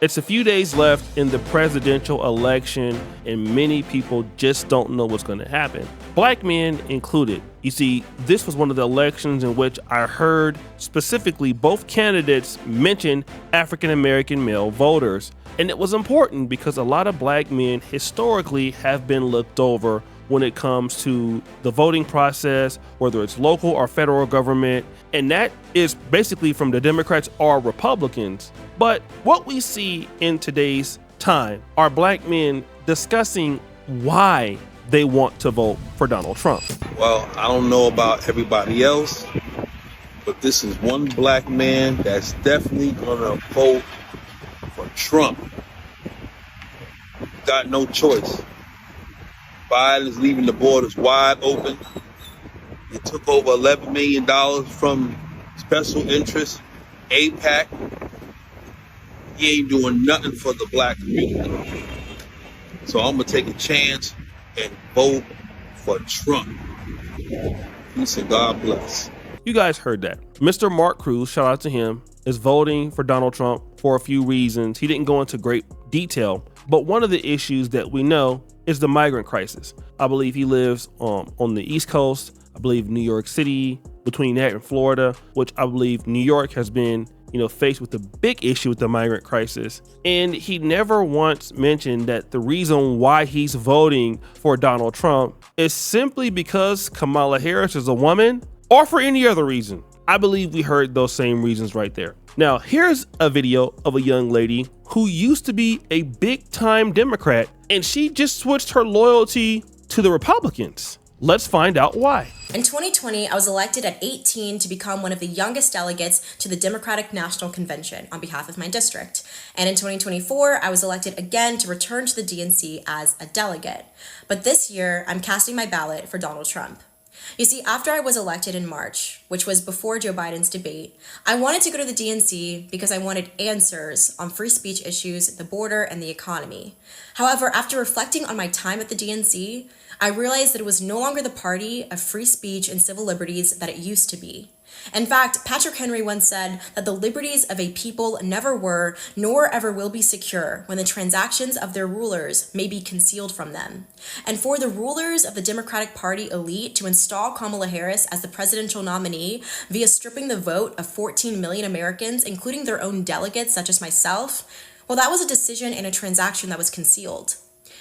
It's a few days left in the presidential election, and many people just don't know what's going to happen. Black men included. You see, this was one of the elections in which I heard specifically both candidates mention African American male voters. And it was important because a lot of black men historically have been looked over when it comes to the voting process, whether it's local or federal government. And that is basically from the Democrats or Republicans. But what we see in today's time are black men discussing why they want to vote for Donald Trump. Well, I don't know about everybody else, but this is one black man that's definitely gonna vote for Trump. Got no choice. Biden is leaving the borders wide open. He took over $11 million from special interests, AIPAC. He ain't doing nothing for the black community. So I'm gonna take a chance and vote for Trump. Peace and God bless. You guys heard that. Mr. Mark Cruz, shout out to him, is voting for Donald Trump for a few reasons. He didn't go into great detail, but one of the issues that we know is the migrant crisis. I believe he lives on the East Coast. I believe New York City, between that and Florida, which I believe New York has been faced with a big issue with the migrant crisis. And he never once mentioned that the reason why he's voting for Donald Trump is simply because Kamala Harris is a woman or for any other reason. I believe we heard those same reasons right there. Now, here's a video of a young lady who used to be a big time Democrat, and she just switched her loyalty to the Republicans. Let's find out why. In 2020, I was elected at 18 to become one of the youngest delegates to the Democratic National Convention on behalf of my district. And in 2024, I was elected again to return to the DNC as a delegate. But this year, I'm casting my ballot for Donald Trump. You see, after I was elected in March, which was before Joe Biden's debate, I wanted to go to the DNC because I wanted answers on free speech issues, the border, and the economy. However, after reflecting on my time at the DNC, I realized that it was no longer the party of free speech and civil liberties that it used to be. In fact, Patrick Henry once said that the liberties of a people never were, nor ever will be secure when the transactions of their rulers may be concealed from them. And for the rulers of the Democratic Party elite to install Kamala Harris as the presidential nominee via stripping the vote of 14 million Americans, including their own delegates such as myself, well, that was a decision and a transaction that was concealed.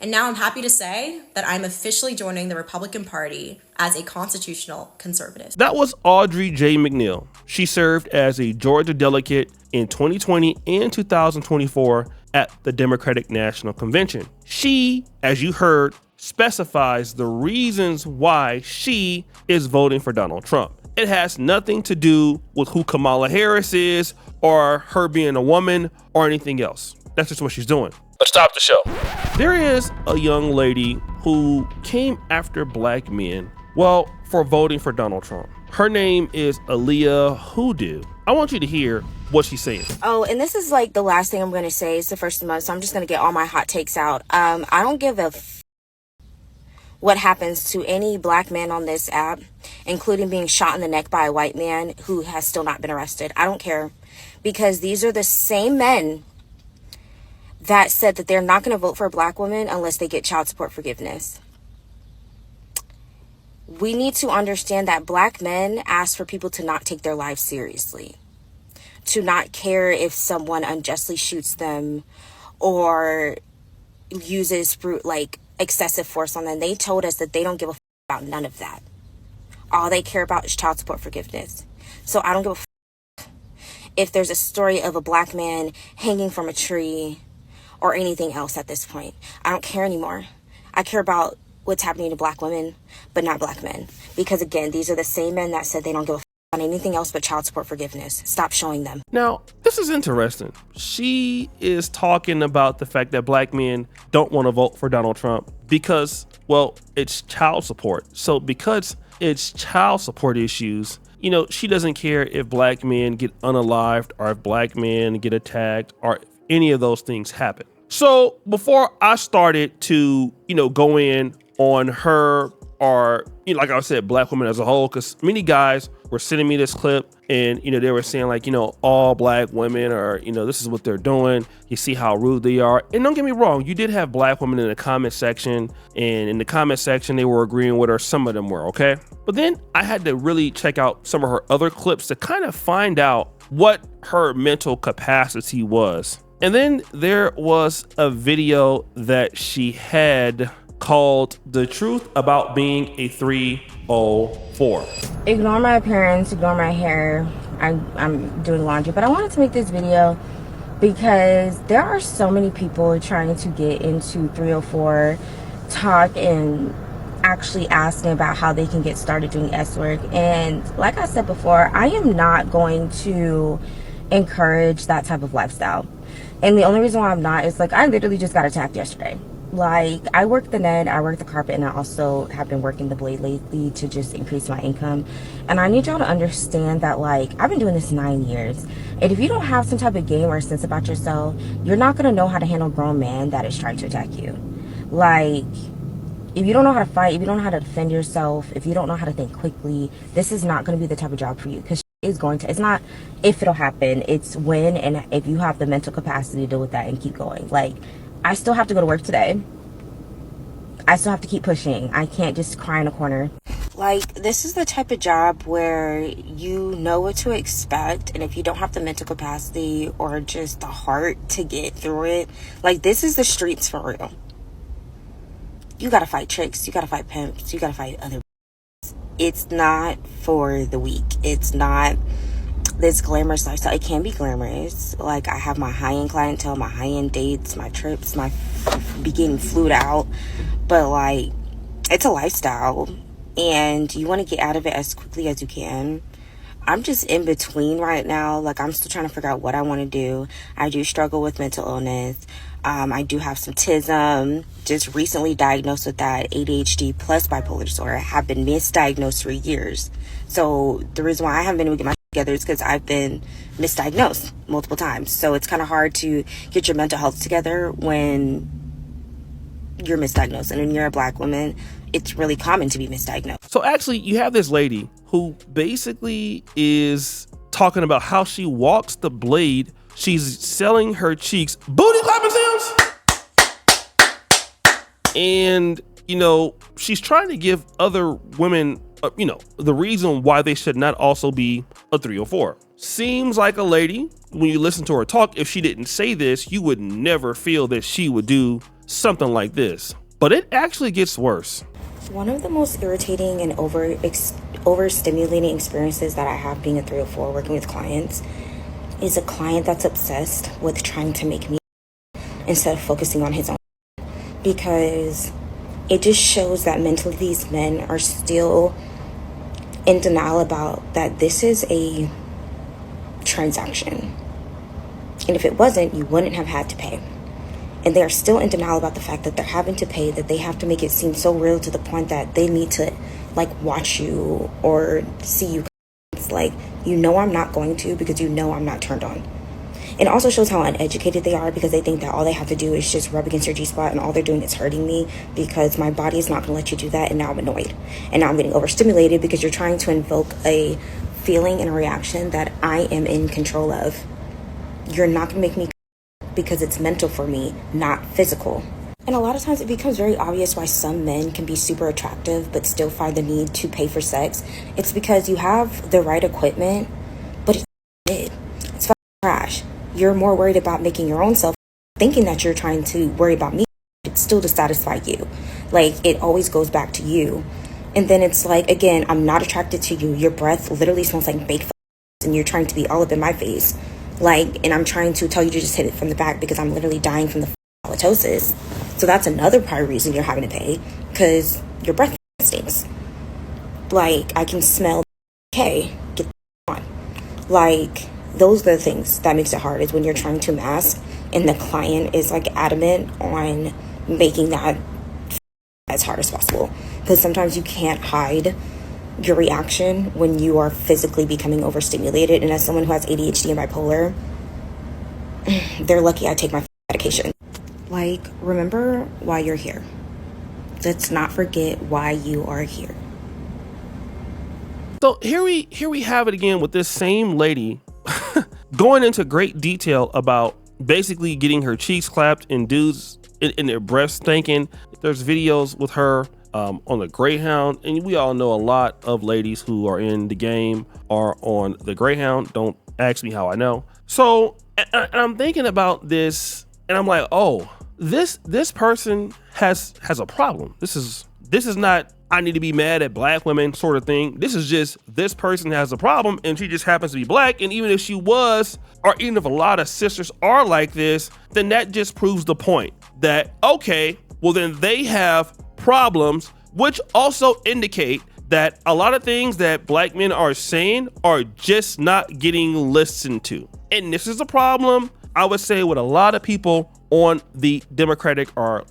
And now I'm happy to say that I'm officially joining the Republican Party as a constitutional conservative. That was Audrey J. McNeil. She served as a Georgia delegate in 2020 and 2024 at the Democratic National Convention. She, as you heard, specifies the reasons why she is voting for Donald Trump. It has nothing to do with who Kamala Harris is or her being a woman or anything else. That's just what she's doing. Let's stop the show. There is a young lady who came after black men, well, for voting for Donald Trump. Her name is Aaliyah Hoodoo. I want you to hear what she's saying. Oh, and this is like the last thing I'm going to say. It's the first of the month, so I'm just going to get all my hot takes out. I don't give a what happens to any black man on this app, including being shot in the neck by a white man who has still not been arrested. I don't care, because these are the same men that said that they're not going to vote for a black woman unless they get child support forgiveness. We need to understand that black men ask for people to not take their lives seriously, to not care if someone unjustly shoots them or uses excessive force on them. They told us that they don't give a about none of that. All they care about is child support forgiveness. So I don't give a if there's a story of a black man hanging from a tree or anything else at this point. I don't care anymore. I care about what's happening to black women, but not black men. Because again, these are the same men that said they don't give a on anything else but child support forgiveness. Stop showing them. Now, this is interesting. She is talking about the fact that black men don't want to vote for Donald Trump because, well, it's child support. So because it's child support issues, she doesn't care if black men get unalived or if black men get attacked or if any of those things happen. So before I started to, go in on her or, like I said, black women as a whole, because many guys were sending me this clip, and they were saying like, all black women are, this is what they're doing. You see how rude they are. And don't get me wrong, you did have black women in the comment section, and in the comment section they were agreeing with her. Some of them were, okay? But then I had to really check out some of her other clips to kind of find out what her mental capacity was. And then there was a video that she had called "The Truth About Being a 304." Ignore my appearance, ignore my hair. I'm doing laundry, but I wanted to make this video because there are so many people trying to get into 304 talk and actually asking about how they can get started doing S work. And like I said before, I am not going to encourage that type of lifestyle. And the only reason why I'm not is like, I literally just got attacked yesterday. Like, I work the net, I work the carpet, and I also have been working the blade lately to just increase my income. And I need y'all to understand that, like, I've been doing this 9 years. And if you don't have some type of game or sense about yourself, you're not going to know how to handle a grown man that is trying to attack you. Like, if you don't know how to fight, if you don't know how to defend yourself, if you don't know how to think quickly, this is not going to be the type of job for you. Because it's not if it'll happen, it's when, and if you have the mental capacity to deal with that and keep going. Like, I still have to go to work today. I still have to keep pushing. I can't just cry in a corner. Like, this is the type of job where you know what to expect, and if you don't have the mental capacity or just the heart to get through it, like, this is the streets for real. You gotta fight tricks, you gotta fight pimps, you gotta fight other. It's not for the weak. It's not this glamorous lifestyle. It can be glamorous. Like, I have my high-end clientele, my high-end dates, my trips, my be getting flued out, but like, it's a lifestyle and you want to get out of it as quickly as you can. I'm just in between right now. Like, I'm still trying to figure out what I want to do. I do struggle with mental illness. I do have some autism, just recently diagnosed with that, ADHD plus bipolar disorder. I have been misdiagnosed for years. So the reason why I haven't been able to get my shit together is because I've been misdiagnosed multiple times. So it's kind of hard to get your mental health together when you're misdiagnosed. And when you're a black woman, it's really common to be misdiagnosed. So actually, you have this lady who basically is talking about how she walks the blade. She's selling her cheeks, booty clapping sounds. And, she's trying to give other women, the reason why they should not also be a 304. Seems like a lady, when you listen to her talk, if she didn't say this, you would never feel that she would do something like this. But it actually gets worse. One of the most irritating and overstimulating experiences that I have being a 304 working with clients is a client that's obsessed with trying to make me instead of focusing on his own. Because it just shows that mentally these men are still in denial about that this is a transaction. And if it wasn't, you wouldn't have had to pay. And they are still in denial about the fact that they're having to pay, that they have to make it seem so real to the point that they need to watch you or see you. It's like, I'm not going to, because I'm not turned on. It also shows how uneducated they are, because they think that all they have to do is just rub against your G-spot, and all they're doing is hurting me because my body is not going to let you do that. And now I'm annoyed. And now I'm getting overstimulated because you're trying to invoke a feeling and a reaction that I am in control of. You're not going to make me, because it's mental for me, not physical. And a lot of times it becomes very obvious why some men can be super attractive but still find the need to pay for sex. It's because you have the right equipment, but it's fucking trash. You're more worried about making your own self, thinking that you're trying to worry about me. It's still to satisfy you. Like, it always goes back to you. And then it's like, again, I'm not attracted to you. Your breath literally smells like baked and you're trying to be all up in my face. And I'm trying to tell you to just hit it from the back because I'm literally dying from the halitosis. So that's another part reason you're having to pay, because your breath stinks. I can smell get on. Those are the things that makes it hard, is when you're trying to mask and the client is adamant on making that as hard as possible. Because sometimes you can't hide your reaction when you are physically becoming overstimulated. And as someone who has ADHD and bipolar, they're lucky I take my medication. Remember why you're here. Let's not forget why you are here. So here we have it again with this same lady going into great detail about basically getting her cheeks clapped and dudes in their breasts stinking. There's videos with her on the Greyhound, and we all know a lot of ladies who are in the game are on the Greyhound. Don't ask me how I know. So and I'm thinking about this, and I'm like, oh, this person has a problem. This is not I need to be mad at black women sort of thing. This is just this person has a problem, and she just happens to be black. And even if she was, or even if a lot of sisters are like this, then that just proves the point that, okay, well then they have problems, which also indicate that a lot of things that black men are saying are just not getting listened to. And this is a problem, I would say, with a lot of people on the Democratic or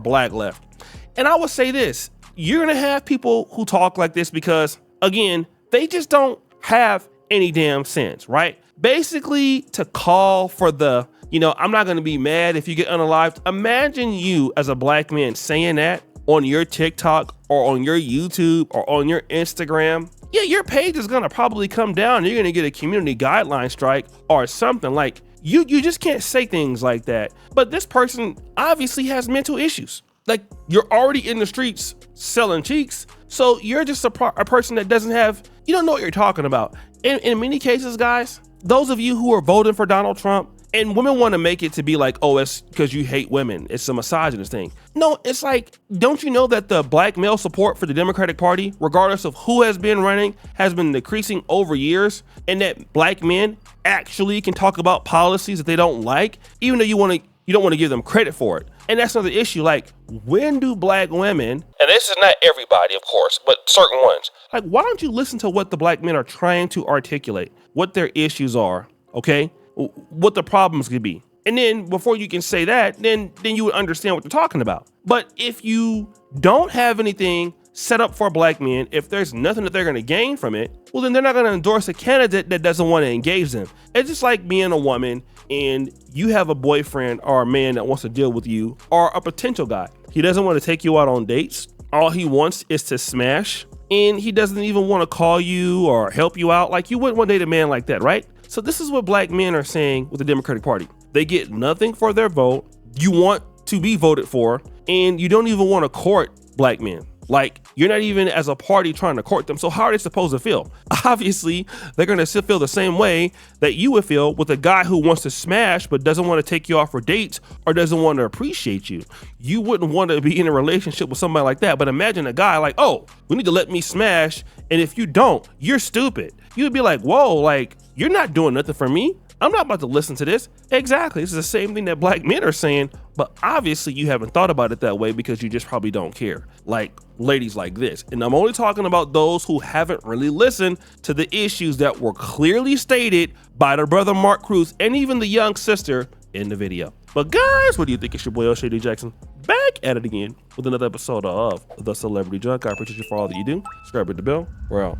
black left. And I would say this, you're gonna have people who talk like this because, again, they just don't have any damn sense, right? Basically, to call for the, I'm not gonna be mad if you get unalived. Imagine you as a black man saying that on your TikTok or on your YouTube or on your Instagram. Yeah, your page is gonna probably come down. You're gonna get a community guideline strike or something. Like, you just can't say things like that. But this person obviously has mental issues. Like, you're already in the streets selling cheeks, so you're just a person that you don't know what you're talking about. In many cases, guys, those of you who are voting for Donald Trump, and women want to make it to be like, oh, it's because you hate women, it's a misogynist thing. No, it's like, don't you know that the black male support for the Democratic Party, regardless of who has been running, has been decreasing over years, and that black men actually can talk about policies that they don't like, even though you don't want to give them credit for it. And that's another issue. Like, when do black women, and this is not everybody, of course, but certain ones, like, why don't you listen to what the black men are trying to articulate, what their issues are, okay? What the problems could be. And then before you can say that, then you would understand what they're talking about. But if you don't have anything set up for black men, if there's nothing that they're going to gain from it, well, then they're not going to endorse a candidate that doesn't want to engage them. It's just like being a woman and you have a boyfriend or a man that wants to deal with you, or a potential guy. He doesn't want to take you out on dates. All he wants is to smash, and he doesn't even want to call you or help you out. Like, you wouldn't want to date a man like that, right? So this is what black men are saying with the Democratic Party. They get nothing for their vote. You want to be voted for, and you don't even want to court black men. Like, you're not even as a party trying to court them. So how are they supposed to feel? Obviously, they're going to feel the same way that you would feel with a guy who wants to smash but doesn't want to take you out for dates or doesn't want to appreciate you. You wouldn't want to be in a relationship with somebody like that. But imagine a guy like, oh, we need to let me smash, and if you don't, you're stupid. You'd be like, whoa, like, you're not doing nothing for me. I'm not about to listen to this. Exactly. This is the same thing that black men are saying, but obviously you haven't thought about it that way because you just probably don't care. Like ladies like this. And I'm only talking about those who haven't really listened to the issues that were clearly stated by the brother Mark Cruz and even the young sister in the video. But guys, what do you think? It's your boy Shady Jackson back at it again with another episode of The Celebrity Junk. I appreciate you for all that you do. Subscribe, hit the bell. We're out.